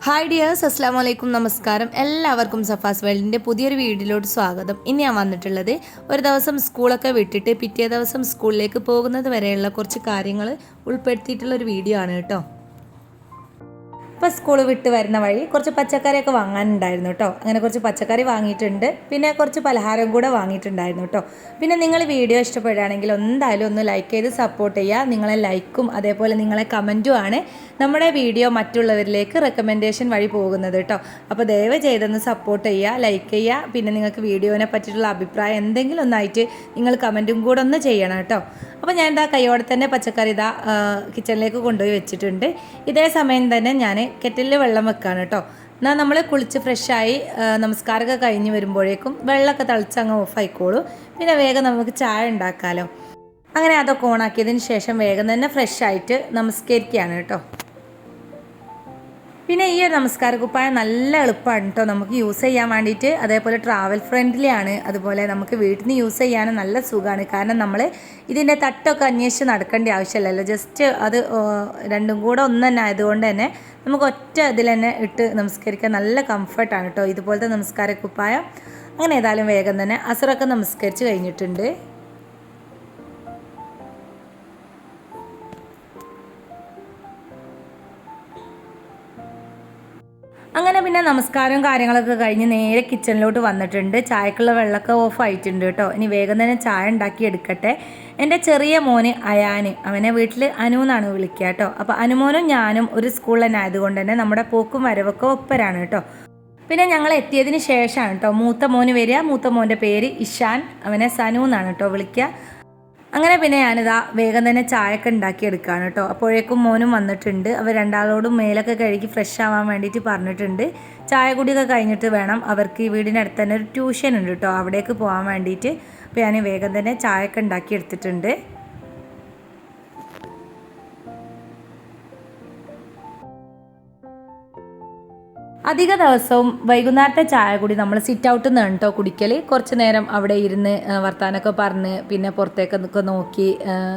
Hi dears, അസ്സാം വലൈക്കും, നമസ്കാരം. എല്ലാവർക്കും സഫാസ് വേൾഡിൻ്റെ പുതിയൊരു വീഡിയോയിലോട്ട് സ്വാഗതം. ഇനി ഞാൻ വന്നിട്ടുള്ളത് ഒരു ദിവസം സ്കൂളൊക്കെ വിട്ടിട്ട് പിറ്റേ ദിവസം സ്കൂളിലേക്ക് പോകുന്നത് വരെയുള്ള കുറച്ച് കാര്യങ്ങൾ ഉൾപ്പെടുത്തിയിട്ടുള്ള ഒരു വീഡിയോ ആണ് കേട്ടോ. ഇപ്പോൾ സ്കൂൾ വിട്ട് വരുന്ന വഴി കുറച്ച് പച്ചക്കറിയൊക്കെ വാങ്ങാനുണ്ടായിരുന്നു കേട്ടോ. അങ്ങനെ കുറച്ച് പച്ചക്കറി വാങ്ങിയിട്ടുണ്ട്, പിന്നെ കുറച്ച് പലഹാരം കൂടെ വാങ്ങിയിട്ടുണ്ടായിരുന്നു കേട്ടോ. പിന്നെ നിങ്ങൾ വീഡിയോ ഇഷ്ടപ്പെടുകയാണെങ്കിൽ എന്തായാലും ഒന്ന് ലൈക്ക് ചെയ്ത് സപ്പോർട്ട് ചെയ്യുക. നിങ്ങളെ ലൈക്കും അതേപോലെ നിങ്ങളെ കമൻറ്റുമാണ് നമ്മുടെ വീഡിയോ മറ്റുള്ളവരിലേക്ക് റെക്കമെൻഡേഷൻ വഴി പോകുന്നത് കേട്ടോ. അപ്പോൾ ദയവ് ചെയ്തൊന്ന് സപ്പോർട്ട് ചെയ്യുക, ലൈക്ക് ചെയ്യുക. പിന്നെ നിങ്ങൾക്ക് വീഡിയോനെ പറ്റിയിട്ടുള്ള അഭിപ്രായം എന്തെങ്കിലും ഒന്നായിട്ട് നിങ്ങൾ കമൻറ്റും കൂടെ ഒന്ന് ചെയ്യണം കേട്ടോ. അപ്പോൾ ഞാൻ ഇതാ കൈയോടെ തന്നെ പച്ചക്കറി ഇതാ കിച്ചണിലേക്ക് കൊണ്ടുപോയി വെച്ചിട്ടുണ്ട്. ഇതേ സമയം തന്നെ ഞാൻ കെറ്റിലിൽ വെള്ളം വെക്കുകയാണ് കേട്ടോ. എന്നാൽ നമ്മൾ കുളിച്ച് ഫ്രഷായി നമസ്കാരമൊക്കെ കഴിഞ്ഞ് വരുമ്പോഴേക്കും വെള്ളമൊക്കെ തിളച്ച് അങ്ങ് ഓഫായിക്കോളൂ. പിന്നെ വേഗം നമുക്ക് ചായ ഉണ്ടാക്കാമല്ലോ. അങ്ങനെ അതൊക്കെ ഓണാക്കിയതിന് ശേഷം വേഗം തന്നെ ഫ്രഷായിട്ട് നമസ്കരിക്കുകയാണ് കേട്ടോ. പിന്നെ ഈ ഒരു നമസ്കാര കുപ്പായം നല്ല എളുപ്പമാണ് കേട്ടോ നമുക്ക് യൂസ് ചെയ്യാൻ വേണ്ടിയിട്ട്. അതേപോലെ ട്രാവൽ ഫ്രണ്ട്ലി ആണ്. അതുപോലെ നമുക്ക് വീട്ടിൽ നിന്ന് യൂസ് ചെയ്യാനും നല്ല സുഖമാണ്. കാരണം നമ്മൾ ഇതിൻ്റെ തട്ടൊക്കെ അന്വേഷിച്ച് നടക്കേണ്ട ആവശ്യമില്ലല്ലോ. ജസ്റ്റ് അത് രണ്ടും കൂടെ ഒന്ന് തന്നെ ആയതുകൊണ്ട് തന്നെ നമുക്ക് ഒറ്റ ഇതിൽ തന്നെ ഇട്ട് നമസ്കരിക്കാൻ നല്ല കംഫർട്ടാണ് കേട്ടോ ഇതുപോലത്തെ നമസ്കാര കുപ്പായം. അങ്ങനെ ഏതായാലും വേഗം തന്നെ അസറൊക്കെ നമസ്കരിച്ച് കഴിഞ്ഞിട്ടുണ്ട്. അങ്ങനെ പിന്നെ നമസ്കാരവും കാര്യങ്ങളൊക്കെ കഴിഞ്ഞ് നേരെ കിച്ചണിലോട്ട് വന്നിട്ടുണ്ട്. ചായക്കുള്ള വെള്ളമൊക്കെ ഓഫ് ആയിട്ടുണ്ട് കേട്ടോ. ഇനി വേഗം തന്നെ ചായ ഉണ്ടാക്കി എടുക്കട്ടെ. എൻ്റെ ചെറിയ മോന് അയാന്, അവനെ വീട്ടിൽ അനു എന്നാണ് വിളിക്കുക കേട്ടോ. അപ്പോൾ അനുമോനും ഞാനും ഒരു സ്കൂളിൽ തന്നെ ആയതുകൊണ്ട് തന്നെ നമ്മുടെ പോക്കും വരവൊക്കെ ഒപ്പരാണ് കേട്ടോ. പിന്നെ ഞങ്ങൾ എത്തിയതിന് ശേഷമാണ് കേട്ടോ മൂത്ത മോന് വരിക. മൂത്ത മോൻ്റെ പേര് ഇഷാൻ, അവനെ സനു എന്നാണ് കേട്ടോ വിളിക്കുക. അങ്ങനെ പിന്നെ ഞാനിതാ വേഗം തന്നെ ചായയൊക്കെ ഉണ്ടാക്കി എടുക്കുകയാണ് കേട്ടോ. അപ്പോഴേക്കും മോനും വന്നിട്ടുണ്ട്. അവർ രണ്ടാളോടും മേലൊക്കെ കഴുകി ഫ്രഷ് ആവാൻ വേണ്ടിയിട്ട് പറഞ്ഞിട്ടുണ്ട്. ചായ കുടിയൊക്കെ കഴിഞ്ഞിട്ട് വേണം അവർക്ക് ഈ വീടിനടുത്ത് തന്നെ ഒരു ട്യൂഷൻ ഉണ്ട് കേട്ടോ, അവിടേക്ക് പോകാൻ വേണ്ടിയിട്ട്. അപ്പോൾ ഞാൻ വേഗം തന്നെ ചായയൊക്കെ ഉണ്ടാക്കി എടുത്തിട്ടുണ്ട്. അധിക ദിവസവും വൈകുന്നേരത്തെ ചായ കൂടി നമ്മൾ സിറ്റ് ഔട്ടിൽ നിന്നാണ് കേട്ടോ കുടിക്കൽ. കുറച്ച് നേരം അവിടെ ഇരുന്ന് വർത്താനമൊക്കെ പറഞ്ഞ് പിന്നെ പുറത്തേക്കൊക്കെ നോക്കി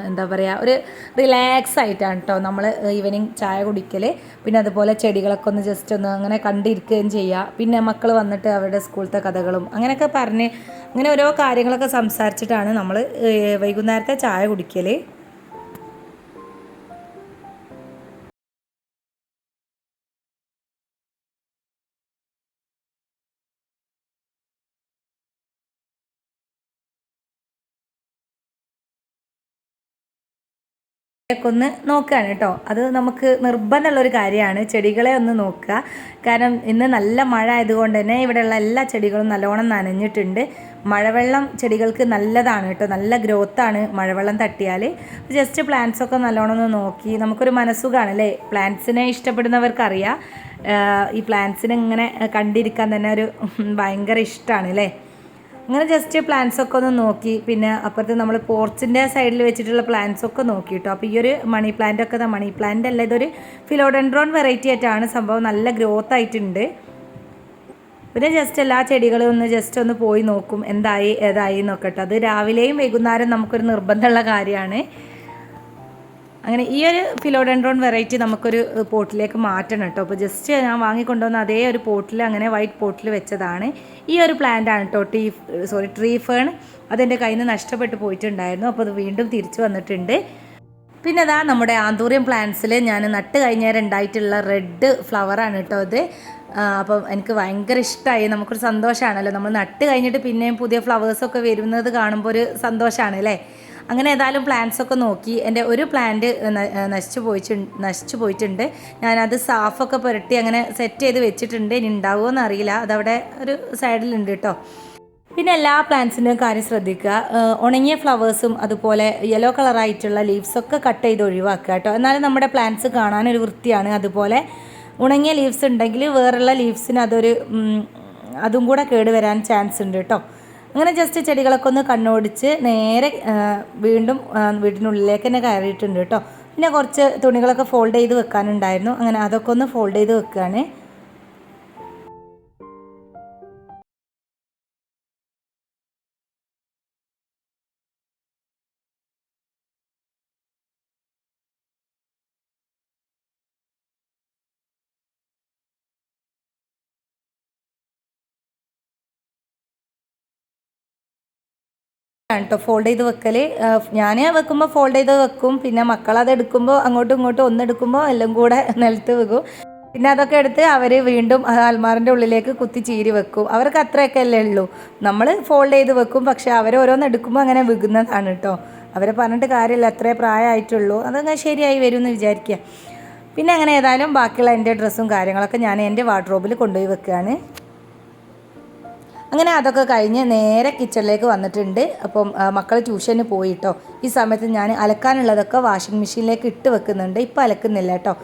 എന്താ പറയുക, ഒരു റിലാക്സ് ആയിട്ടാണ് കേട്ടോ നമ്മൾ ഈവനിങ് ചായ കുടിക്കൽ. പിന്നെ അതുപോലെ ചെടികളൊക്കെ ഒന്ന് ജസ്റ്റ് ഒന്ന് അങ്ങനെ കണ്ടിരിക്കുകയും ചെയ്യുക. പിന്നെ മക്കൾ വന്നിട്ട് അവരുടെ സ്കൂളത്തെ കഥകളും അങ്ങനെയൊക്കെ പറഞ്ഞ് അങ്ങനെ ഓരോ കാര്യങ്ങളൊക്കെ സംസാരിച്ചിട്ടാണ് നമ്മൾ വൈകുന്നേരത്തെ ചായ കുടിക്കൽ. ഒക്കെ ഒന്ന് നോക്കുകയാണ് കേട്ടോ. അത് നമുക്ക് നിർബന്ധമുള്ളൊരു കാര്യമാണ് ചെടികളെ ഒന്ന് നോക്കുക. കാരണം ഇന്ന് നല്ല മഴ ആയതുകൊണ്ട് തന്നെ ഇവിടെയുള്ള എല്ലാ ചെടികളും നല്ലോണം നനഞ്ഞിട്ടുണ്ട്. മഴവെള്ളം ചെടികൾക്ക് നല്ലതാണ് കേട്ടോ, നല്ല ഗ്രോത്താണ് മഴവെള്ളം തട്ടിയാൽ. ജസ്റ്റ് പ്ലാന്റ്സൊക്കെ നല്ലോണം ഒന്ന് നോക്കി നമുക്കൊരു മനസ്സുഖമാണ് അല്ലേ. പ്ലാന്റ്സിനെ ഇഷ്ടപ്പെടുന്നവർക്കറിയാം ഈ പ്ലാന്റ്സിനെ ഇങ്ങനെ കണ്ടിരിക്കാൻ തന്നെ ഒരു ഭയങ്കര ഇഷ്ടമാണ് അല്ലേ. അങ്ങനെ ജസ്റ്റ് പ്ലാന്റ്സൊക്കെ ഒന്ന് നോക്കി. പിന്നെ അപ്പുറത്ത് നമ്മൾ പോർച്ചിൻ്റെ സൈഡിൽ വെച്ചിട്ടുള്ള പ്ലാന്റ്സൊക്കെ നോക്കി കേട്ടോ. അപ്പോൾ ഈ ഒരു മണി പ്ലാന്റ് ഒക്കെ മണി പ്ലാന്റ് അല്ല, ഇതൊരു ഫിലോഡെൻഡ്രോൺ വെറൈറ്റി ആയിട്ടാണ് സംഭവം. നല്ല ഗ്രോത്ത് ആയിട്ടുണ്ട്. പിന്നെ ജസ്റ്റ് എല്ലാ ചെടികളും ഒന്ന് ജസ്റ്റ് ഒന്ന് പോയി നോക്കും എന്തായി ഏതായി നോക്കട്ടെ. അത് രാവിലെയും വൈകുന്നേരം നമുക്കൊരു നിർബന്ധമുള്ള കാര്യമാണ്. അങ്ങനെ ഈ ഒരു ഫിലോഡെൻഡ്രോൺ വെറൈറ്റി നമുക്കൊരു പോട്ടിലേക്ക് മാറ്റണം കേട്ടോ. അപ്പോൾ ജസ്റ്റ് ഞാൻ വാങ്ങിക്കൊണ്ടുവന്ന അതേ ഒരു പോട്ടിൽ അങ്ങനെ വൈറ്റ് പോട്ടിൽ വെച്ചതാണ്. ഈ ഒരു പ്ലാന്റ് ആണ് കേട്ടോ, ട്രീ ഫേൺ. അതെൻ്റെ കയ്യിൽ നിന്ന് നഷ്ടപ്പെട്ടു പോയിട്ടുണ്ടായിരുന്നു. അപ്പോൾ അത് വീണ്ടും തിരിച്ചു വന്നിട്ടുണ്ട്. പിന്നെ അതാ നമ്മുടെ ആന്തൂറിയം പ്ലാന്റ്സിൽ ഞാൻ നട്ട് കഴിഞ്ഞേരം ഉണ്ടായിട്ടുള്ള റെഡ് ഫ്ലവറാണ് കേട്ടോ അത്. അപ്പം എനിക്ക് ഭയങ്കര ഇഷ്ടമായി. നമുക്കൊരു സന്തോഷമാണല്ലോ, നമ്മൾ നട്ട് കഴിഞ്ഞിട്ട് പിന്നെയും പുതിയ ഫ്ലവേഴ്സൊക്കെ വരുന്നത് കാണുമ്പോൾ ഒരു സന്തോഷമാണ് അല്ലേ. അങ്ങനെ ഏതായാലും പ്ലാന്റ്സൊക്കെ നോക്കി. എൻ്റെ ഒരു പ്ലാന്റ് നശിച്ചു പോയിട്ടുണ്ട്. ഞാനത് സാഫൊക്കെ പുരട്ടി അങ്ങനെ സെറ്റ് ചെയ്ത് വെച്ചിട്ടുണ്ട്. ഇനി ഉണ്ടാവുമോ എന്നറിയില്ല. അതവിടെ ഒരു സൈഡിലുണ്ട് കേട്ടോ. പിന്നെ എല്ലാ പ്ലാന്റ്സിൻ്റെയും കാര്യം ശ്രദ്ധിക്കുക. ഉണങ്ങിയ ഫ്ലവേഴ്സും അതുപോലെ യെല്ലോ കളറായിട്ടുള്ള ലീവ്സൊക്കെ കട്ട് ചെയ്ത് ഒഴിവാക്കുക കേട്ടോ. എന്നാലും നമ്മുടെ പ്ലാന്റ്സ് കാണാനൊരു വൃത്തിയാണ്. അതുപോലെ ഉണങ്ങിയ ലീവ്സ് ഉണ്ടെങ്കിൽ വേറുള്ള ലീവ്സിന് അതും കൂടെ കേടുവരാൻ ചാൻസ് ഉണ്ട് കേട്ടോ. അങ്ങനെ ജസ്റ്റ് ചെടികളൊക്കെ ഒന്ന് കണ്ണോടിച്ച് നേരെ വീണ്ടും വീടിനുള്ളിലേക്ക് തന്നെ കയറിയിട്ടുണ്ട് കേട്ടോ. പിന്നെ കുറച്ച് തുണികളൊക്കെ ഫോൾഡ് ചെയ്ത് വെക്കാനുണ്ടായിരുന്നു. അങ്ങനെ അതൊക്കെ ഒന്ന് ഫോൾഡ് ചെയ്ത് വെക്കുകയാണ്. കേട്ടോ ഫോൾഡ് ചെയ്ത് വെക്കൽ. ഞാൻ വെക്കുമ്പോൾ ഫോൾഡ് ചെയ്ത് വെക്കും, പിന്നെ മക്കളത് എടുക്കുമ്പോൾ അങ്ങോട്ടും ഇങ്ങോട്ടും ഒന്നെടുക്കുമ്പോൾ എല്ലാം കൂടെ നിലത്ത് വെക്കും. പിന്നെ അതൊക്കെ എടുത്ത് അവർ വീണ്ടും അൽമാറിൻ്റെ ഉള്ളിലേക്ക് കുത്തി ചീരി വെക്കും. അവർക്ക് അത്രയൊക്കെ അല്ലേ ഉള്ളൂ. നമ്മൾ ഫോൾഡ് ചെയ്ത് വെക്കും, പക്ഷേ അവർ ഓരോന്ന് എടുക്കുമ്പോൾ അങ്ങനെ വിൽക്കുന്നതാണ് കേട്ടോ. അവരെ പറഞ്ഞിട്ട് കാര്യമില്ല, അത്രേ പ്രായമായിട്ടുള്ളൂ, അതങ്ങനെ ശരിയായി വരും എന്ന് വിചാരിക്കുക. പിന്നെ അങ്ങനെ ഏതായാലും ബാക്കിയുള്ള എൻ്റെ ഡ്രസ്സും കാര്യങ്ങളൊക്കെ ഞാൻ എൻ്റെ വാർഡ്രോബിൽ കൊണ്ടുപോയി വെക്കുകയാണ്. അങ്ങനെ അതൊക്കെ കഴിഞ്ഞ് നേരെ കിച്ചണിലേക്ക് വന്നിട്ടുണ്ട്. അപ്പം മക്കൾ ട്യൂഷന് പോയിട്ടോ. ഈ സമയത്ത് ഞാൻ അലക്കാനുള്ളതൊക്കെ വാഷിംഗ് മെഷീനിലേക്ക് ഇട്ട് വെക്കുന്നുണ്ട്. ഇപ്പോൾ അലക്കുന്നില്ല കേട്ടോ.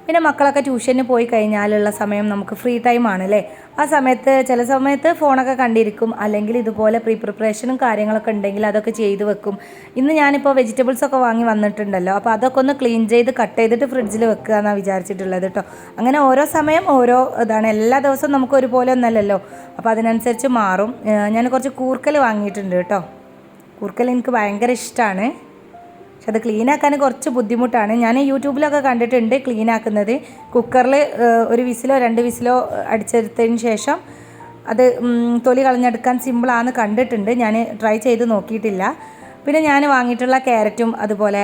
പിന്നെ മക്കളൊക്കെ ട്യൂഷന് പോയി കഴിഞ്ഞാലുള്ള സമയം നമുക്ക് ഫ്രീ ടൈം ആണല്ലേ. ആ സമയത്ത് ചില സമയത്ത് ഫോണൊക്കെ കണ്ടിരിക്കും, അല്ലെങ്കിൽ ഇതുപോലെ പ്രിപ്പറേഷനും കാര്യങ്ങളൊക്കെ ഉണ്ടെങ്കിൽ അതൊക്കെ ചെയ്ത് വെക്കും. ഇന്ന് ഞാനിപ്പോൾ വെജിറ്റബിൾസൊക്കെ വാങ്ങി വന്നിട്ടുണ്ടല്ലോ, അപ്പോൾ അതൊക്കെ ഒന്ന് ക്ലീൻ ചെയ്ത് കട്ട് ചെയ്തിട്ട് ഫ്രിഡ്ജിൽ വെക്കുക എന്നാണ് വിചാരിച്ചിട്ടുള്ളത് കേട്ടോ. അങ്ങനെ ഓരോ സമയം ഓരോ ഇതാണ്, എല്ലാ ദിവസവും നമുക്ക് ഒരുപോലെ ഒന്നല്ലല്ലോ, അപ്പോൾ അതിനനുസരിച്ച് മാറും. ഞാൻ കുറച്ച് കൂർക്കൽ വാങ്ങിയിട്ടുണ്ട് കേട്ടോ. കൂർക്കൽ എനിക്ക് ഭയങ്കര ഇഷ്ടമാണ്, പക്ഷെ അത് ക്ലീനാക്കാൻ കുറച്ച് ബുദ്ധിമുട്ടാണ്. ഞാൻ യൂട്യൂബിലൊക്കെ കണ്ടിട്ടുണ്ട് ക്ലീനാക്കുന്നത്. കുക്കറിൽ ഒരു വിസിലോ 2 വിസിലോ അടിച്ചെടുത്തതിന് ശേഷം അത് തൊലി കളഞ്ഞെടുക്കാൻ സിമ്പിളാണെന്ന് കണ്ടിട്ടുണ്ട്. ഞാൻ ട്രൈ ചെയ്ത് നോക്കിയിട്ടില്ല. പിന്നെ ഞാൻ വാങ്ങിയിട്ടുള്ള ക്യാരറ്റും അതുപോലെ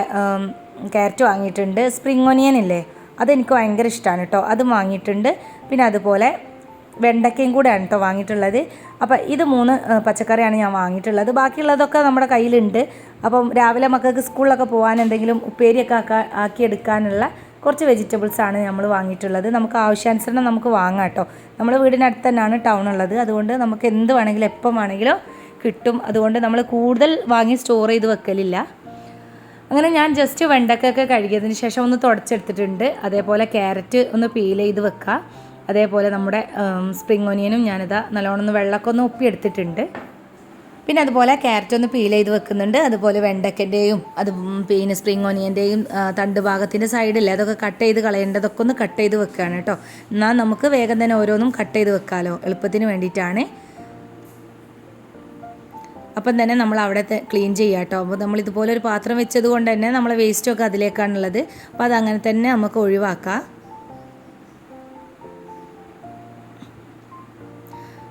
ക്യാരറ്റ് വാങ്ങിയിട്ടുണ്ട്. സ്പ്രിംഗ് ഒനിയൻ ഇല്ലേ, അതെനിക്ക് ഭയങ്കര ഇഷ്ടമാണ് കേട്ടോ, അതും വാങ്ങിയിട്ടുണ്ട്. പിന്നെ അതുപോലെ വെണ്ടയ്ക്കയും കൂടെയാണ് കേട്ടോ വാങ്ങിയിട്ടുള്ളത്. അപ്പോൾ ഇത് 3 പച്ചക്കറിയാണ് ഞാൻ വാങ്ങിയിട്ടുള്ളത്. ബാക്കിയുള്ളതൊക്കെ നമ്മുടെ കയ്യിലുണ്ട്. അപ്പം രാവിലെ മക്കൾക്ക് സ്കൂളിലൊക്കെ പോകാൻ എന്തെങ്കിലും ഉപ്പേരിയൊക്കെ ആക്കിയെടുക്കാനുള്ള കുറച്ച് വെജിറ്റബിൾസാണ് നമ്മൾ വാങ്ങിയിട്ടുള്ളത്. നമുക്ക് ആവശ്യാനുസരണം നമുക്ക് വാങ്ങാം കേട്ടോ. നമ്മുടെ വീടിനടുത്ത് തന്നെയാണ് ടൗൺ ഉള്ളത്, അതുകൊണ്ട് നമുക്ക് എന്ത് വേണമെങ്കിലും എപ്പം വേണമെങ്കിലും കിട്ടും. അതുകൊണ്ട് നമ്മൾ കൂടുതൽ വാങ്ങി സ്റ്റോർ ചെയ്ത് വെക്കലില്ല. അങ്ങനെ ഞാൻ ജസ്റ്റ് വെണ്ടയ്ക്കൊക്കെ കഴുകിയതിന് ശേഷം ഒന്ന് തുടച്ചെടുത്തിട്ടുണ്ട്. അതേപോലെ ക്യാരറ്റ് ഒന്ന് പീൽ ചെയ്ത് വെക്കുക. അതേപോലെ നമ്മുടെ സ്പ്രിംഗ് ഒനിയനും ഞാനിതാ നല്ലോണം ഒന്ന് വെള്ളമൊക്കെ ഒന്ന് ഉപ്പിയെടുത്തിട്ടുണ്ട്. പിന്നെ അതുപോലെ ക്യാരറ്റ് ഒന്ന് പീൽ ചെയ്ത് വെക്കുന്നുണ്ട്. അതുപോലെ വെണ്ടയ്ക്കൻ്റെയും പിന്നെ സ്പ്രിംഗ് ഒനിയൻ്റെയും തണ്ട് ഭാഗത്തിൻ്റെ സൈഡില്ലേ, അതൊക്കെ കട്ട് ചെയ്ത് കളയേണ്ടതൊക്കെ ഒന്ന് കട്ട് ചെയ്ത് വെക്കുകയാണ് കേട്ടോ. എന്നാൽ നമുക്ക് വേഗം തന്നെ ഓരോന്നും കട്ട് ചെയ്ത് വെക്കാമല്ലോ, എളുപ്പത്തിന് വേണ്ടിയിട്ടാണ്. അപ്പം തന്നെ നമ്മൾ അവിടെ ക്ലീൻ ചെയ്യുക കേട്ടോ. അപ്പോൾ നമ്മൾ ഇതുപോലെ ഒരു പാത്രം വെച്ചത് കൊണ്ട് തന്നെ നമ്മളെ വേസ്റ്റൊക്കെ അതിലേക്കാണുള്ളത്. അപ്പോൾ അതങ്ങനെ തന്നെ നമുക്ക് ഒഴിവാക്കാം.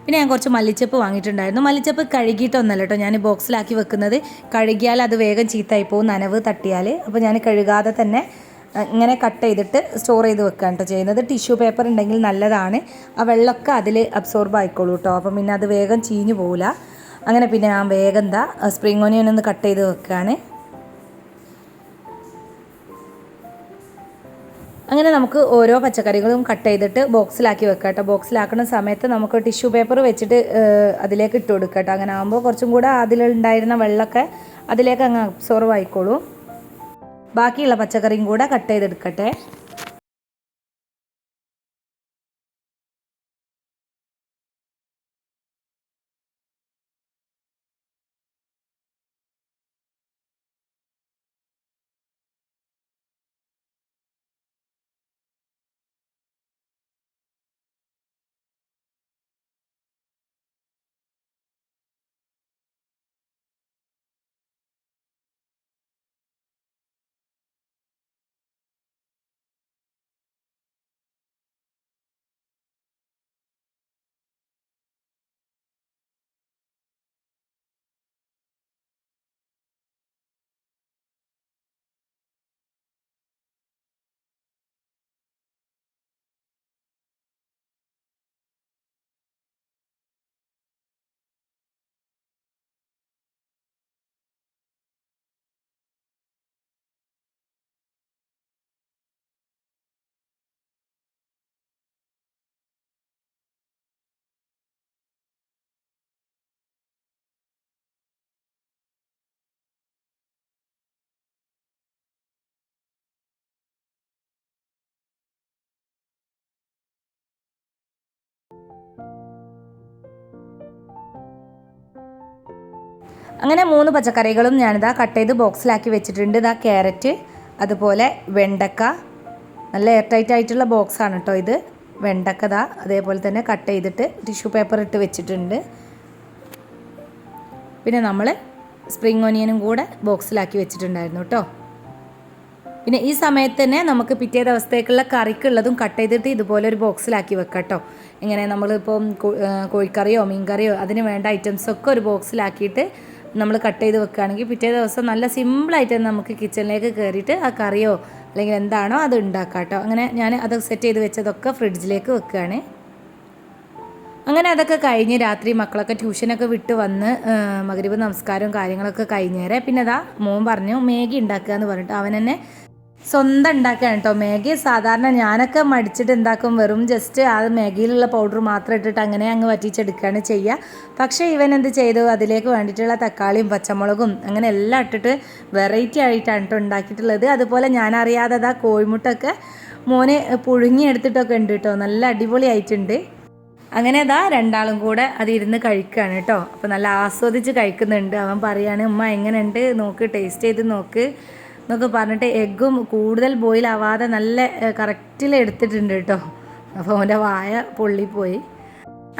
പിന്നെ ഞാൻ കുറച്ച് മല്ലിച്ചപ്പ് വാങ്ങിയിട്ടുണ്ടായിരുന്നു. മല്ലിച്ചപ്പ് കഴുകിയിട്ടൊന്നല്ല കേട്ടോ ഞാൻ ബോക്സിലാക്കി വെക്കുന്നത്. കഴുകിയാൽ അത് വേഗം ചീത്തായി പോകും, നനവ് തട്ടിയാൽ. അപ്പോൾ ഞാൻ കഴുകാതെ തന്നെ ഇങ്ങനെ കട്ട് ചെയ്തിട്ട് സ്റ്റോർ ചെയ്ത് വെക്കുകയാണ് കേട്ടോ ചെയ്യുന്നത്. ടിഷ്യൂ പേപ്പർ ഉണ്ടെങ്കിൽ നല്ലതാണ്, ആ വെള്ളമൊക്കെ അതിൽ അബ്സോർബ് ആയിക്കോളൂ കേട്ടോ. അപ്പം പിന്നെ അത് വേഗം ചീഞ്ഞു പോകില്ല. അങ്ങനെ പിന്നെ ഞാൻ വേഗം സ്പ്രിംഗ് ഒനിയൻ ഒന്ന് കട്ട് ചെയ്ത് വെക്കുകയാണ്. അങ്ങനെ നമുക്ക് ഓരോ പച്ചക്കറികളും കട്ട് ചെയ്തിട്ട് ബോക്സിലാക്കി വെക്കാം കേട്ടോ. ബോക്സിലാക്കുന്ന സമയത്ത് നമുക്ക് ടിഷ്യൂ പേപ്പർ വെച്ചിട്ട് അതിലേക്ക് ഇട്ട് കൊടുക്കാം കേട്ടോ. അങ്ങനെ ആകുമ്പോൾ കുറച്ചും കൂടെ അതിലുണ്ടായിരുന്ന വെള്ളമൊക്കെ അതിലേക്ക് അങ്ങ് അബ്സോർവ് ആയിക്കോളൂ. ബാക്കിയുള്ള പച്ചക്കറിയും കൂടെ കട്ട് ചെയ്തെടുക്കട്ടെ. അങ്ങനെ 3 പച്ചക്കറികളും ഞാനിതാ കട്ട് ചെയ്ത് ബോക്സിലാക്കി വെച്ചിട്ടുണ്ട്. ഇതാ ക്യാരറ്റ്, അതുപോലെ വെണ്ടക്ക, നല്ല എയർ ടൈറ്റ് ആയിട്ടുള്ള ബോക്സാണ് കേട്ടോ ഇത്. വെണ്ടക്ക ഇതാ അതേപോലെ തന്നെ കട്ട് ചെയ്തിട്ട് ടിഷ്യൂ പേപ്പർ ഇട്ട് വെച്ചിട്ടുണ്ട്. പിന്നെ നമ്മൾ സ്പ്രിംഗ് ഒനിയനും കൂടെ ബോക്സിലാക്കി വെച്ചിട്ടുണ്ടായിരുന്നു കേട്ടോ. പിന്നെ ഈ സമയത്ത് തന്നെ നമുക്ക് പിറ്റേ ദിവസത്തേക്കുള്ള കറിക്കുള്ളതും കട്ട് ചെയ്തിട്ട് ഇതുപോലെ ഒരു ബോക്സിലാക്കി വെക്കാം കേട്ടോ. ഇങ്ങനെ നമ്മളിപ്പം കോഴിക്കറിയോ മീൻകറിയോ അതിന് വേണ്ട ഐറ്റംസൊക്കെ ഒരു ബോക്സിലാക്കിയിട്ട് നമ്മൾ കട്ട് ചെയ്ത് വെക്കുകയാണെങ്കിൽ പിറ്റേ ദിവസം നല്ല സിമ്പിളായിട്ട് നമുക്ക് കിച്ചണിലേക്ക് കയറിയിട്ട് ആ കറിയോ അല്ലെങ്കിൽ എന്താണോ അത് ഉണ്ടാക്കാം കേട്ടോ. അങ്ങനെ ഞാൻ അത് സെറ്റ് ചെയ്ത് വെച്ചതൊക്കെ ഫ്രിഡ്ജിലേക്ക് വെക്കുകയാണ്. അങ്ങനെ അതൊക്കെ കഴിഞ്ഞ് രാത്രി മക്കളൊക്കെ ട്യൂഷനൊക്കെ വിട്ട് വന്ന് മഗ്‌രിബ് നമസ്കാരവും കാര്യങ്ങളൊക്കെ കഴിഞ്ഞേരെ പിന്നെ അതാ മോൻ പറഞ്ഞു മാഗി ഉണ്ടാക്കുക എന്ന് പറഞ്ഞിട്ട് അവൻ തന്നെ സ്വന്തം ഉണ്ടാക്കുകയാണ് കേട്ടോ. മാഗി സാധാരണ ഞാനൊക്കെ മടിച്ചിട്ട് എന്താക്കും, വെറും ജസ്റ്റ് ആ മാഗിയിലുള്ള പൗഡർ മാത്രം ഇട്ടിട്ട് അങ്ങനെ അങ്ങ് വറ്റിച്ചെടുക്കുകയാണ് ചെയ്യുക. പക്ഷേ ഇവൻ എന്ത് ചെയ്തു, അതിലേക്ക് വേണ്ടിയിട്ടുള്ള തക്കാളിയും പച്ചമുളകും അങ്ങനെ എല്ലാം ഇട്ടിട്ട് വെറൈറ്റി ആയിട്ടാണ് കേട്ടോ ഉണ്ടാക്കിയിട്ടുള്ളത്. അതുപോലെ ഞാനറിയാതെ അതാ കോഴിമുട്ടൊക്കെ മോന് പുഴുങ്ങിയെടുത്തിട്ടൊക്കെ ഉണ്ട് കേട്ടോ. നല്ല അടിപൊളിയായിട്ടുണ്ട്. അങ്ങനെ അതാ രണ്ടാളും കൂടെ അതിരുന്ന് കഴിക്കുകയാണ് കേട്ടോ. അപ്പോൾ നല്ല ആസ്വദിച്ച് കഴിക്കുന്നുണ്ട്. അവൻ പറയാണ് ഉമ്മ എങ്ങനെയുണ്ട് നോക്ക്, ടേസ്റ്റ് ചെയ്ത് നോക്ക് എന്നൊക്കെ പറഞ്ഞിട്ട് എഗ്ഗും കൂടുതൽ ബോയിൽ ആവാതെ നല്ല കറക്റ്റിൽ എടുത്തിട്ടുണ്ട് കേട്ടോ. അപ്പോൾ അവൻ്റെ വായ പൊള്ളിപ്പോയി.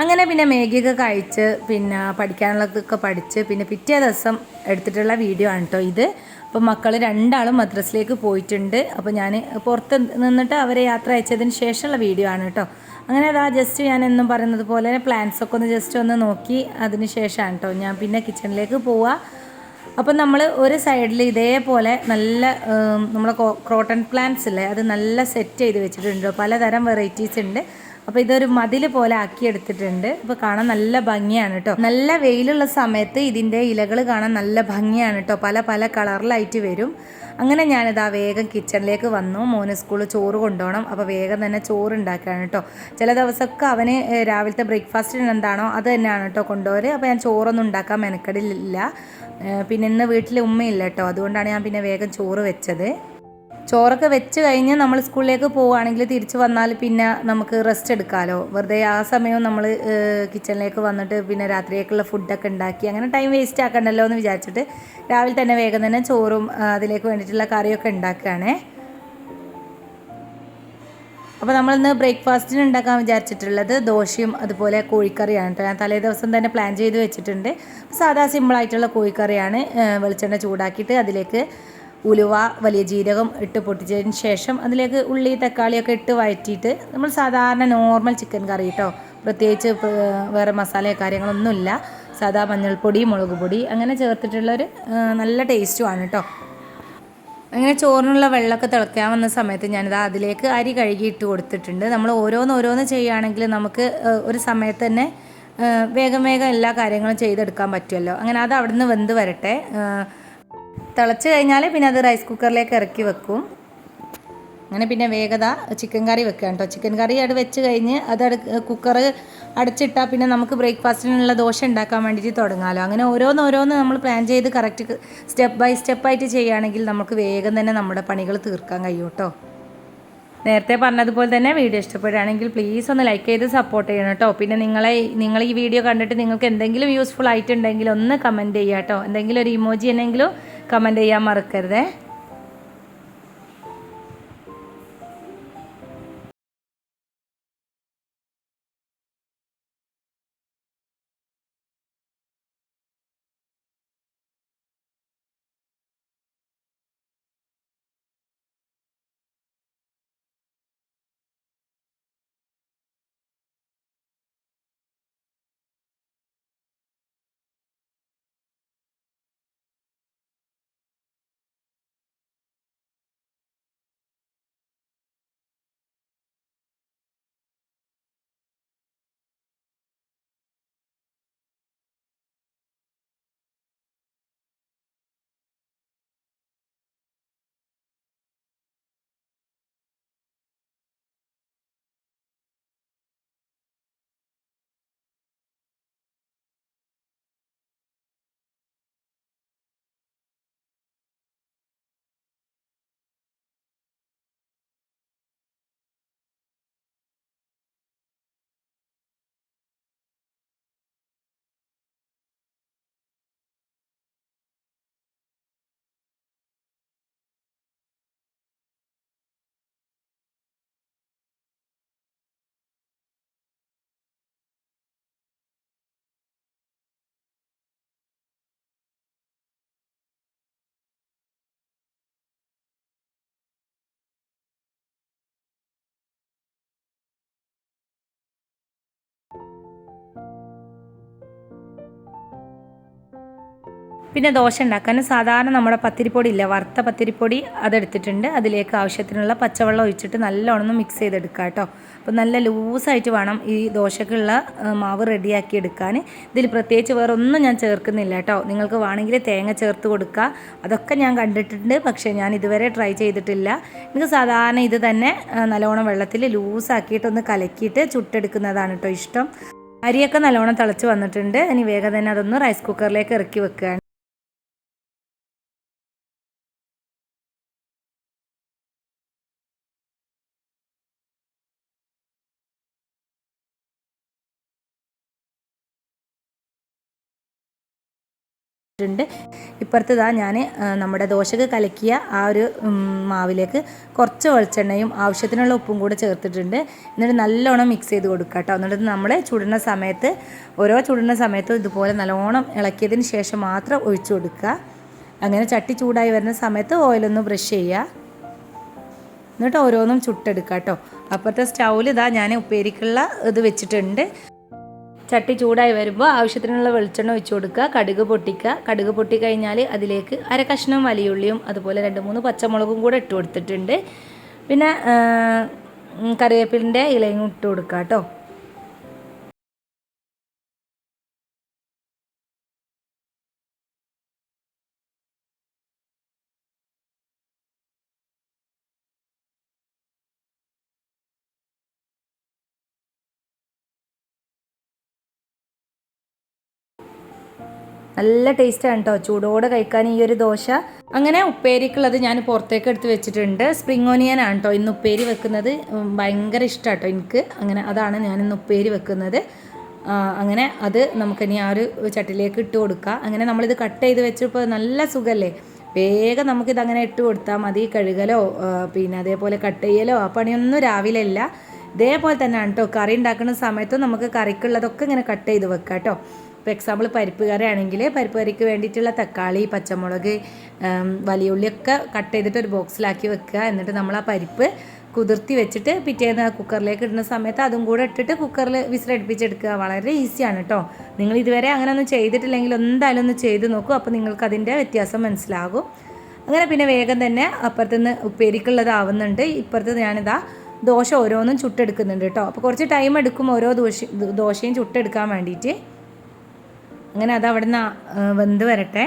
അങ്ങനെ പിന്നെ മാഗിയൊക്കെ കഴിച്ച് പിന്നെ പഠിക്കാനുള്ളതൊക്കെ പഠിച്ച് പിന്നെ പിറ്റേ ദിവസം എടുത്തിട്ടുള്ള വീഡിയോ ആണ് കേട്ടോ ഇത്. അപ്പോൾ മക്കൾ രണ്ടാളും മദ്രസിലേക്ക് പോയിട്ടുണ്ട്. അപ്പോൾ ഞാൻ പുറത്ത് നിന്നിട്ട് അവരെ യാത്ര അയച്ചതിന് ശേഷമുള്ള വീഡിയോ ആണ് കേട്ടോ. അങ്ങനെ അതാ ജസ്റ്റ് ഞാൻ എന്നും പറയുന്നത് പോലെ പ്ലാൻസൊക്കെ ഒന്ന് ജസ്റ്റ് ഒന്ന് നോക്കി അതിന് ശേഷമാണ് കേട്ടോ ഞാൻ പിന്നെ കിച്ചണിലേക്ക് പോവുക. അപ്പം നമ്മൾ ഒരു സൈഡിൽ ഇതേപോലെ നല്ല നമ്മളെ ക്രോട്ടൺ പ്ലാന്റ്സ് ഇല്ലേ, അത് നല്ല സെറ്റ് ചെയ്ത് വെച്ചിട്ടുണ്ട്. പലതരം വെറൈറ്റീസ് ഉണ്ട്. അപ്പോൾ ഇതൊരു മതിൽ പോലെ ആക്കിയെടുത്തിട്ടുണ്ട്. അപ്പോൾ കാണാൻ നല്ല ഭംഗിയാണ് കേട്ടോ. നല്ല വെയിലുള്ള സമയത്ത് ഇതിൻ്റെ ഇലകൾ കാണാൻ നല്ല ഭംഗിയാണ് കേട്ടോ. പല പല കളറിലായിട്ട് വരും. അങ്ങനെ ഞാനിതാ വേഗം കിച്ചണിലേക്ക് വന്നു. മോന് സ്കൂളിൽ ചോറ് കൊണ്ടുപോകണം. അപ്പോൾ വേഗം തന്നെ ചോറ് ഉണ്ടാക്കുകയാണ് കേട്ടോ. ചില ദിവസമൊക്കെ അവന് രാവിലത്തെ ബ്രേക്ക്ഫാസ്റ്റിന് എന്താണോ അത് തന്നെയാണ് കേട്ടോ കൊണ്ടുപോകല്. അപ്പോൾ ഞാൻ ചോറൊന്നും ഉണ്ടാക്കാൻ മെനക്കെടില്ല. പിന്നെ ഇന്ന് വീട്ടിൽ ഉമ്മയില്ല കേട്ടോ, അതുകൊണ്ടാണ് ഞാൻ പിന്നെ വേഗം ചോറ് വെച്ചത്. ചോറൊക്കെ വെച്ച് കഴിഞ്ഞ് നമ്മൾ സ്കൂളിലേക്ക് പോവുകയാണെങ്കിൽ തിരിച്ച് വന്നാൽ പിന്നെ നമുക്ക് റെസ്റ്റ് എടുക്കാമല്ലോ. വെറുതെ ആ സമയവും നമ്മൾ കിച്ചണിലേക്ക് വന്നിട്ട് പിന്നെ രാത്രിയേക്കുള്ള ഫുഡൊക്കെ ഉണ്ടാക്കി അങ്ങനെ ടൈം വേസ്റ്റ് ആക്കണ്ടല്ലോ എന്ന് വിചാരിച്ചിട്ട് രാവിലെ തന്നെ വേഗം തന്നെ ചോറും അതിലേക്ക് വേണ്ടിയിട്ടുള്ള കറിയൊക്കെ ഉണ്ടാക്കുകയാണേ. അപ്പോൾ നമ്മളിന്ന് ബ്രേക്ക്ഫാസ്റ്റിന് ഉണ്ടാക്കാൻ വിചാരിച്ചിട്ടുള്ളത് ദോശയും അതുപോലെ കോഴിക്കറിയാണ് കേട്ടോ. ഞാൻ തലേ ദിവസം തന്നെ പ്ലാൻ ചെയ്ത് വെച്ചിട്ടുണ്ട്. സാധാ സിമ്പിളായിട്ടുള്ള കോഴിക്കറിയാണ്. വെളിച്ചെണ്ണ ചൂടാക്കിയിട്ട് അതിലേക്ക് ഉലുവ വലിയ ജീരകം ഇട്ട് പൊട്ടിച്ചതിന് ശേഷം അതിലേക്ക് ഉള്ളി തക്കാളിയൊക്കെ ഇട്ട് വഴറ്റിയിട്ട് നമ്മൾ സാധാരണ നോർമൽ ചിക്കൻ കറി കേട്ടോ, പ്രത്യേകിച്ച് വേറെ മസാലയോ കാര്യങ്ങളൊന്നുമില്ല. സാധാ മഞ്ഞൾപ്പൊടി മുളക് പൊടി അങ്ങനെ ചേർത്തിട്ടുള്ളൊരു നല്ല ടേസ്റ്റുമാണ് കേട്ടോ. അങ്ങനെ ചോറിനുള്ള വെള്ളമൊക്കെ തിളയ്ക്കാൻ വന്ന സമയത്ത് ഞാനിതാ അതിലേക്ക് അരി കഴുകി ഇട്ട് കൊടുത്തിട്ടുണ്ട്. നമ്മൾ ഓരോന്ന് ചെയ്യുകയാണെങ്കിൽ നമുക്ക് ഒരു സമയത്ത് തന്നെ വേഗം എല്ലാ കാര്യങ്ങളും ചെയ്തെടുക്കാൻ പറ്റുമല്ലോ. അങ്ങനെ അത് അവിടെ നിന്ന് വെന്ത് വരട്ടെ. തിളച്ച് കഴിഞ്ഞാൽ പിന്നെ അത് റൈസ് കുക്കറിലേക്ക് ഇറക്കി വെക്കും. അങ്ങനെ പിന്നെ വേഗത ചിക്കൻ കറി വെക്കുകയാണ് കേട്ടോ. ചിക്കൻ കറി അവിടെ വെച്ച് കഴിഞ്ഞ് അത് കുക്കർ അടച്ചിട്ടാൽ പിന്നെ നമുക്ക് ബ്രേക്ക്ഫാസ്റ്റിനുള്ള ദോശ ഉണ്ടാക്കാൻ വേണ്ടിയിട്ട് തുടങ്ങാമല്ലോ. അങ്ങനെ ഓരോന്ന് നമ്മൾ പ്ലാൻ ചെയ്ത് കറക്റ്റ് സ്റ്റെപ്പ് ബൈ സ്റ്റെപ്പായിട്ട് ചെയ്യുകയാണെങ്കിൽ നമുക്ക് വേഗം തന്നെ നമ്മുടെ പണികൾ തീർക്കാൻ കഴിയും കേട്ടോ. നേരത്തെ പറഞ്ഞതുപോലെ തന്നെ വീഡിയോ ഇഷ്ടപ്പെടുകയാണെങ്കിൽ പ്ലീസ് ഒന്ന് ലൈക്ക് ചെയ്ത് സപ്പോർട്ട് ചെയ്യണം കേട്ടോ. പിന്നെ നിങ്ങൾ ഈ വീഡിയോ കണ്ടിട്ട് നിങ്ങൾക്ക് എന്തെങ്കിലും യൂസ്ഫുൾ ആയിട്ടുണ്ടെങ്കിൽ ഒന്ന് കമൻറ്റ് ചെയ്യുക കേട്ടോ. എന്തെങ്കിലും ഒരു ഇമോജി എന്നെങ്കിലും കമൻറ്റ് ചെയ്യാൻ മറക്കരുതേ. പിന്നെ ദോശ ഉണ്ടാക്കാൻ സാധാരണ നമ്മുടെ പത്തിരിപ്പൊടി ഇല്ല, വറുത്ത പത്തിരിപ്പൊടി അതെടുത്തിട്ടുണ്ട്. അതിലേക്ക് ആവശ്യത്തിനുള്ള പച്ചവെള്ളം ഒഴിച്ചിട്ട് നല്ലോണം ഒന്ന് മിക്സ് ചെയ്തെടുക്കുക കേട്ടോ. അപ്പോൾ നല്ല ലൂസായിട്ട് വേണം ഈ ദോശക്കുള്ള മാവ് റെഡിയാക്കി എടുക്കാൻ. ഇതിൽ പ്രത്യേകിച്ച് വേറെ ഒന്നും ഞാൻ ചേർക്കുന്നില്ല കേട്ടോ. നിങ്ങൾക്ക് വേണമെങ്കിൽ തേങ്ങ ചേർത്ത് കൊടുക്കുക, അതൊക്കെ ഞാൻ കണ്ടിട്ടുണ്ട്, പക്ഷേ ഞാൻ ഇതുവരെ ട്രൈ ചെയ്തിട്ടില്ല. എനിക്ക് സാധാരണ ഇത് തന്നെ നല്ലോണം വെള്ളത്തിൽ ലൂസാക്കിയിട്ടൊന്ന് കലക്കിയിട്ട് ചുട്ടെടുക്കുന്നതാണ് കേട്ടോ ഇഷ്ടം. അരിയൊക്കെ നല്ലോണം തിളച്ച് വന്നിട്ടുണ്ട്. ഇനി വേഗം തന്നെ അതൊന്ന് റൈസ് കുക്കറിലേക്ക് ഇറക്കി വെക്കുകയാണ്. ണ്ട് ഇപ്പുറത്ത് ഞാൻ നമ്മുടെ ദോശക്ക് കലക്കിയ ആ ഒരു മാവിലേക്ക് കുറച്ച് വെളിച്ചെണ്ണയും ആവശ്യത്തിനുള്ള ഉപ്പും കൂടെ ചേർത്തിട്ടുണ്ട്. എന്നിട്ട് നല്ലോണം മിക്സ് ചെയ്ത് കൊടുക്കുക കേട്ടോ. എന്നിട്ട് നമ്മൾ ചുടുന്ന സമയത്ത് ചുടുന്ന സമയത്തും ഇതുപോലെ നല്ലോണം ഇളക്കിയതിന് ശേഷം മാത്രം ഒഴിച്ചു കൊടുക്കുക. അങ്ങനെ ചട്ടി ചൂടായി വരുന്ന സമയത്ത് ഓയിലൊന്ന് ബ്രഷ് ചെയ്യുക. എന്നിട്ട് ഓരോന്നും ചുട്ടെടുക്കുക കേട്ടോ. അപ്പുറത്തെ സ്റ്റൗവിൽ ഞാൻ ഉപ്പേരിക്കുള്ള ഇത് വെച്ചിട്ടുണ്ട്. ചട്ടി ചൂടായി വരുമ്പോൾ ആവശ്യത്തിനുള്ള വെളിച്ചെണ്ണ ഒഴിച്ച് കൊടുക്കുക. കടുക് പൊട്ടിക്കുക. കടുക് പൊട്ടിക്കഴിഞ്ഞാൽ അതിലേക്ക് അര കഷ്ണം വലിയുള്ളിയും അതുപോലെ 2-3 പച്ചമുളകും കൂടെ ഇട്ട് കൊടുത്തിട്ടുണ്ട്. പിന്നെ കറിവേപ്പിലിൻ്റെ ഇലയും ഇട്ട് കൊടുക്കുക കേട്ടോ. നല്ല ടേസ്റ്റാണ് കേട്ടോ ചൂടോടെ കഴിക്കാൻ ഈ ഒരു ദോശ. അങ്ങനെ ഉപ്പേരിക്കുള്ളത് ഞാൻ പുറത്തേക്ക് എടുത്ത് വെച്ചിട്ടുണ്ട്. സ്പ്രിംഗ് ഓനിയൻ ആണ് കേട്ടോ ഇന്ന് ഉപ്പേരി വെക്കുന്നത്. ഭയങ്കര ഇഷ്ടമാണ് കേട്ടോ എനിക്ക്. അങ്ങനെ അതാണ് ഞാനിന്ന് ഉപ്പേരി വെക്കുന്നത്. അങ്ങനെ അത് നമുക്കിനി ആ ഒരു ചട്ടിലേക്ക് ഇട്ട് കൊടുക്കാം. അങ്ങനെ നമ്മളിത് കട്ട് ചെയ്ത് വെച്ചപ്പോൾ നല്ല സുഖമല്ലേ, വേഗം നമുക്കിത് അങ്ങനെ ഇട്ട് കൊടുത്താൽ മതി. കഴുകലോ പിന്നെ അതേപോലെ കട്ട് ചെയ്യലോ ആ പണിയൊന്നും രാവിലെ ഇല്ല. ഇതേപോലെ തന്നെയാണ് കേട്ടോ കറി ഉണ്ടാക്കുന്ന സമയത്തും നമുക്ക് കറിക്കുള്ളതൊക്കെ ഇങ്ങനെ കട്ട് ചെയ്ത് വെക്കാം കേട്ടോ. ഇപ്പോൾ എക്സാമ്പിൾ പരിപ്പ് കറി ആണെങ്കിൽ പരിപ്പ് കറിക്ക് വേണ്ടിയിട്ടുള്ള തക്കാളി, പച്ചമുളക്, വലിയ ഉള്ളിയൊക്കെ കട്ട് ചെയ്തിട്ട് ഒരു ബോക്സിലാക്കി വെക്കുക. എന്നിട്ട് നമ്മൾ ആ പരിപ്പ് കുതിർത്തി വെച്ചിട്ട് പിറ്റേന്ന് കുക്കറിലേക്ക് ഇടുന്ന സമയത്ത് അതും കൂടെ ഇട്ടിട്ട് കുക്കറിൽ വിസിലടുപ്പിച്ചെടുക്കുക. വളരെ ഈസിയാണ് കേട്ടോ. നിങ്ങൾ ഇതുവരെ അങ്ങനെ ഒന്നും ചെയ്തിട്ടില്ലെങ്കിൽ എന്തായാലും ഒന്ന് ചെയ്ത് നോക്കൂ. അപ്പോൾ നിങ്ങൾക്ക് അതിൻ്റെ വ്യത്യാസം മനസ്സിലാകും. അങ്ങനെ പിന്നെ വേഗം തന്നെ അപ്പുറത്തുനിന്ന് ഉപ്പേരിക്കുള്ളതാവുന്നുണ്ട്. ഇപ്പുറത്ത് ഞാനിതാ ദോശ ഓരോന്നും ചുട്ടെടുക്കുന്നുണ്ട് കേട്ടോ. അപ്പോൾ കുറച്ച് ടൈം എടുക്കും ഓരോ ദോശയും ചുട്ടെടുക്കാൻ വേണ്ടിയിട്ട്. അങ്ങനെ അത് അവിടെ നിന്ന് വെന്ത് വരട്ടെ.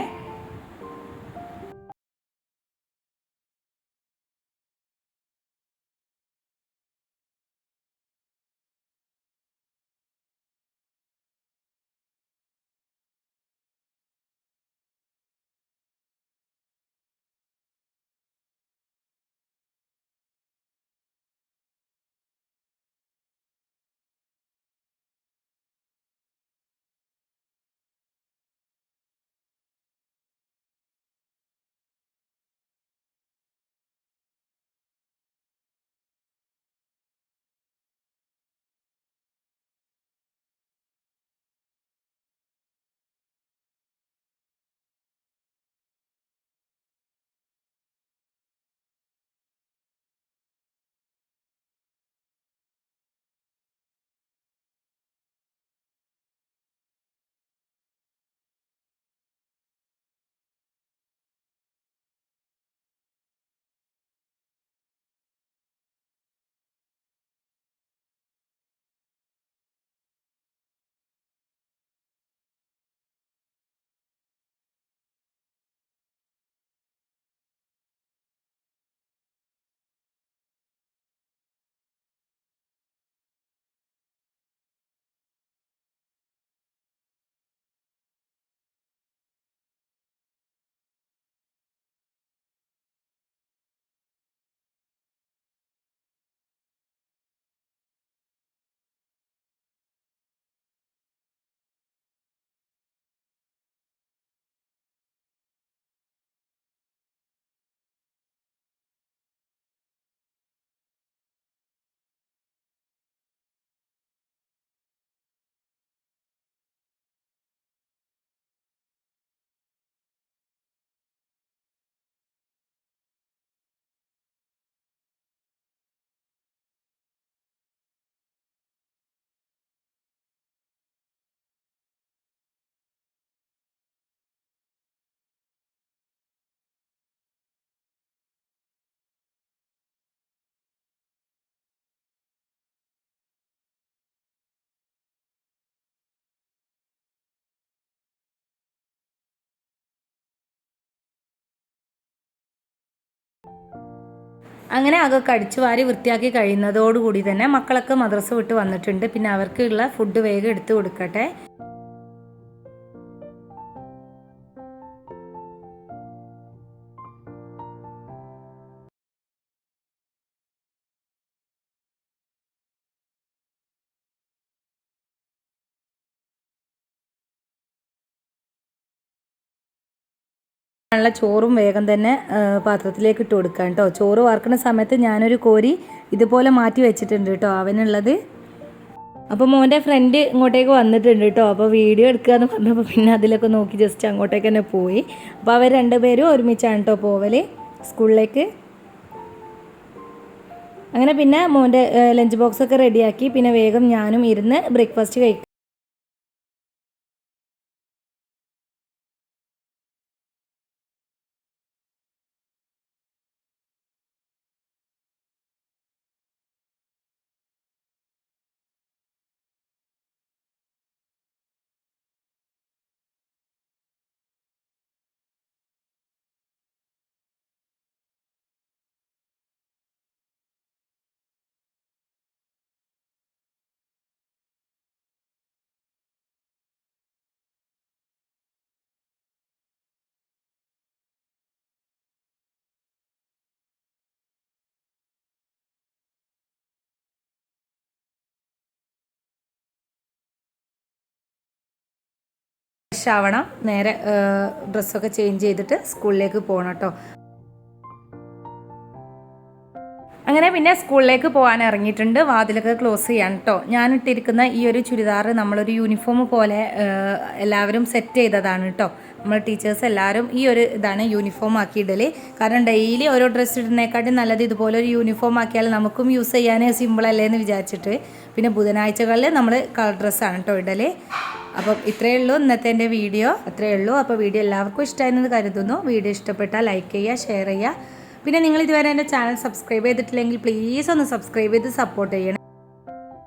അങ്ങനെ അതൊക്കെ അടിച്ചു വാരി വൃത്തിയാക്കി കഴിയുന്നതോടുകൂടി തന്നെ മക്കളൊക്കെ മദ്രസ വിട്ട് വന്നിട്ടുണ്ട്. പിന്നെ അവർക്കുള്ള ഫുഡ് വേഗം എടുത്തു കൊടുക്കട്ടെ. ഉള്ള ചോറും വേഗം തന്നെ പാത്രത്തിലേക്ക് ഇട്ട് കൊടുക്കാം കേട്ടോ. ചോറ് വാർക്കുന്ന സമയത്ത് ഞാനൊരു കോരി ഇതുപോലെ മാറ്റി വെച്ചിട്ടുണ്ട് കേട്ടോ അവനുള്ളത്. അപ്പോൾ മോൻ്റെ ഫ്രണ്ട് ഇങ്ങോട്ടേക്ക് വന്നിട്ടുണ്ട് കേട്ടോ. അപ്പോൾ വീഡിയോ എടുക്കുക എന്ന് പറഞ്ഞപ്പോൾ പിന്നെ അതിലൊക്കെ നോക്കി ജസ്റ്റ് അങ്ങോട്ടേക്ക് തന്നെ പോയി. അപ്പോൾ അവർ രണ്ടുപേരും ഒരുമിച്ചാണ് കേട്ടോ പോവൽ സ്കൂളിലേക്ക്. അങ്ങനെ പിന്നെ മോൻ്റെ ലഞ്ച് ബോക്സൊക്കെ റെഡിയാക്കി പിന്നെ വേഗം ഞാനും ഇരുന്ന് ബ്രേക്ക്ഫാസ്റ്റ് കഴിക്കും. ഫ്രഷ് ആവണം, നേരെ ഡ്രസ്സൊക്കെ ചേഞ്ച് ചെയ്തിട്ട് സ്കൂളിലേക്ക് പോകണം കേട്ടോ. അങ്ങനെ പിന്നെ സ്കൂളിലേക്ക് പോകാൻ ഇറങ്ങിയിട്ടുണ്ട്. വാതിലൊക്കെ ക്ലോസ് ചെയ്യാൻ കേട്ടോ. ഞാനിട്ടിരിക്കുന്ന ഈ ഒരു ചുരിദാർ നമ്മളൊരു യൂണിഫോം പോലെ എല്ലാവരും സെറ്റ് ചെയ്തതാണ് കേട്ടോ. നമ്മൾ ടീച്ചേഴ്സ് എല്ലാവരും ഈ ഒരു ഇതാണ് യൂണിഫോം ആക്കി ഇടൽ. കാരണം ഡെയിലി ഓരോ ഡ്രസ്സ് ഇടുന്നതിനെക്കാട്ടും നല്ലത് ഇതുപോലെ ഒരു യൂണിഫോം ആക്കിയാൽ നമുക്കും യൂസ് ചെയ്യാൻ സിമ്പിളല്ലേ എന്ന് വിചാരിച്ചിട്ട് പിന്നെ ബുധനാഴ്ചകളിൽ നമ്മൾ കളർ ഡ്രസ്സാണ് കേട്ടോ ഇടൽ. അപ്പം ഇത്രയേ ഉള്ളൂ ഇന്നത്തെ എൻ്റെ വീഡിയോ. അത്രയേ ഉള്ളൂ. അപ്പോൾ വീഡിയോ എല്ലാവർക്കും ഇഷ്ടമായെന്ന് കരുതുന്നു. വീഡിയോ ഇഷ്ടപ്പെട്ടാൽ ലൈക്ക് ചെയ്യുക, ഷെയർ ചെയ്യുക. പിന്നെ നിങ്ങൾ ഇതുവരെ എൻ്റെ ചാനൽ സബ്സ്ക്രൈബ് ചെയ്തിട്ടില്ലെങ്കിൽ പ്ലീസ് ഒന്ന് സബ്സ്ക്രൈബ് ചെയ്ത് സപ്പോർട്ട് ചെയ്യണം.